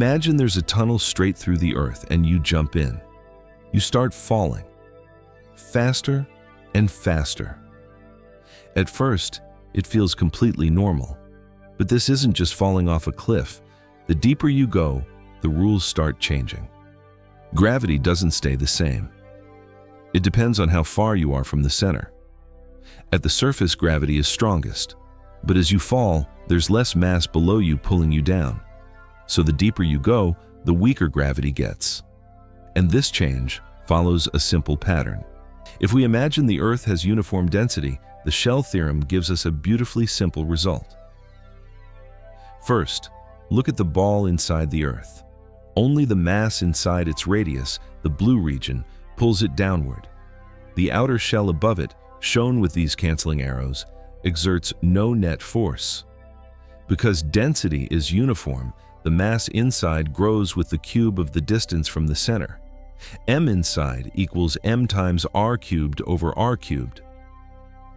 Imagine there's a tunnel straight through the Earth and you jump in. You start falling, faster and faster. At first, it feels completely normal. But this isn't just falling off a cliff. The deeper you go, the rules start changing. Gravity doesn't stay the same. It depends on how far you are from the center. At the surface, gravity is strongest. But as you fall, there's less mass below you pulling you down. So the deeper you go, the weaker gravity gets. And this change follows a simple pattern. If we imagine the Earth has uniform density, the Shell theorem gives us a beautifully simple result. First, look at the ball inside the Earth. Only the mass inside its radius, the blue region, pulls it downward. The outer shell above it, shown with these canceling arrows, exerts no net force. Because density is uniform, the mass inside grows with the cube of the distance from the center. M inside equals m times r cubed over r cubed.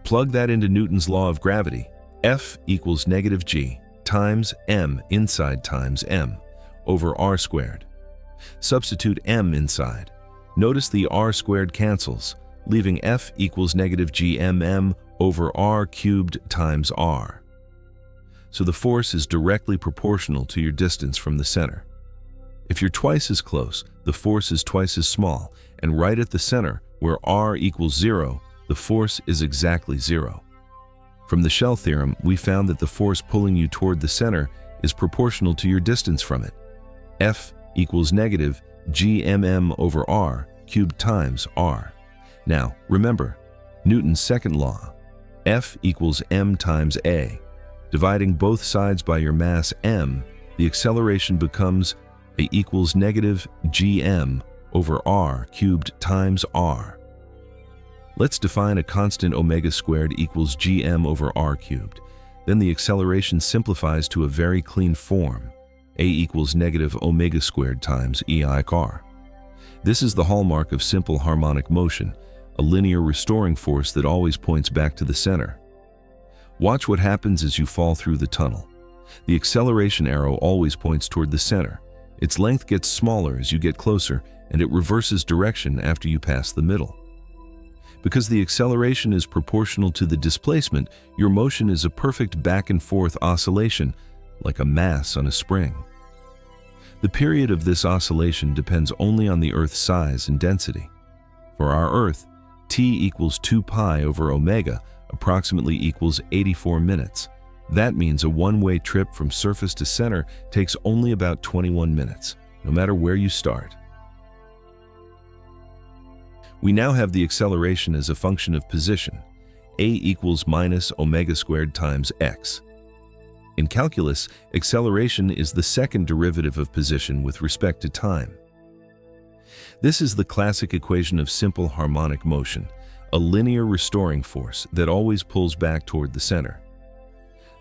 Plug that into Newton's law of gravity. F equals negative g times m inside times m over r squared. Substitute m inside. Notice the r squared cancels, leaving F equals negative gmm over r cubed times r. So the force is directly proportional to your distance from the center. If you're twice as close, the force is twice as small, and right at the center, where r equals 0, the force is exactly 0. From the Shell theorem, we found that the force pulling you toward the center is proportional to your distance from it. F equals negative gmm over r cubed times r. Now, remember, Newton's second law, F equals m times a. Dividing both sides by your mass m, the acceleration becomes a equals negative gm over r cubed times r. Let's define a constant omega squared equals gm over r cubed. Then the acceleration simplifies to a very clean form, a equals negative omega squared times ei car. This is the hallmark of simple harmonic motion, a linear restoring force that always points back to the center. Watch what happens as you fall through the tunnel. The acceleration arrow always points toward the center. Its length gets smaller as you get closer, and it reverses direction after you pass the middle. Because the acceleration is proportional to the displacement, your motion is a perfect back and forth oscillation, like a mass on a spring. The period of this oscillation depends only on the Earth's size and density. For our Earth, t equals 2 pi over omega approximately equals 84 minutes. That means a one-way trip from surface to center takes only about 21 minutes, no matter where you start. We now have the acceleration as a function of position. A equals minus omega squared times x. In calculus, acceleration is the second derivative of position with respect to time. This is the classic equation of simple harmonic motion, a linear restoring force that always pulls back toward the center.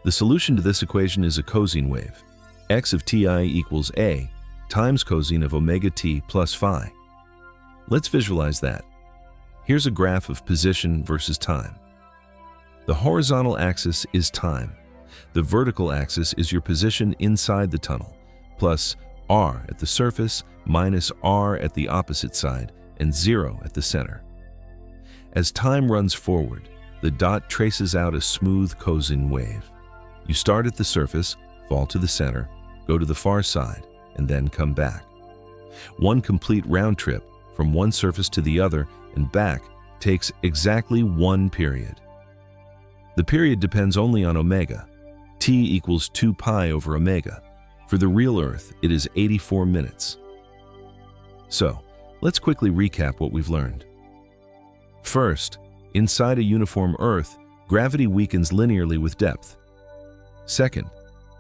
The solution to this equation is a cosine wave. X of ti equals a times cosine of omega t plus phi. Let's visualize that. Here's a graph of position versus time. The horizontal axis is time. The vertical axis is your position inside the tunnel, plus r at the surface minus r at the opposite side, and 0 at the center. As time runs forward, the dot traces out a smooth cosine wave. You start at the surface, fall to the center, go to the far side, and then come back. One complete round trip from one surface to the other and back takes exactly 1 period. The period depends only on omega. T equals 2 pi over omega. For the real Earth, it is 84 minutes. So, let's quickly recap what we've learned. First, inside a uniform Earth, gravity weakens linearly with depth. Second,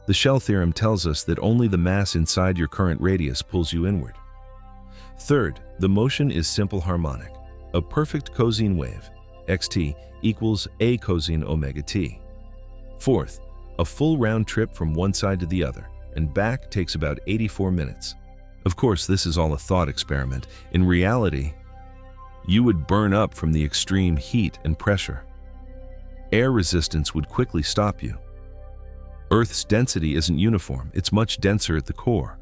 the Shell theorem tells us that only the mass inside your current radius pulls you inward. Third, the motion is simple harmonic, a perfect cosine wave, xt equals a cosine omega t. Fourth, a full round trip from one side to the other and back takes about 84 minutes. Of course, this is all a thought experiment. In reality, you would burn up from the extreme heat and pressure. Air resistance would quickly stop you. Earth's density isn't uniform, it's much denser at the core.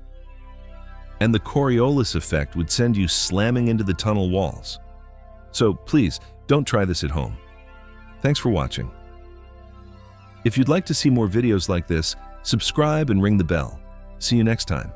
and the Coriolis effect would send you slamming into the tunnel walls. So please, don't try this at home. Thanks for watching. If you'd like to see more videos like this, subscribe and ring the bell. See you next time.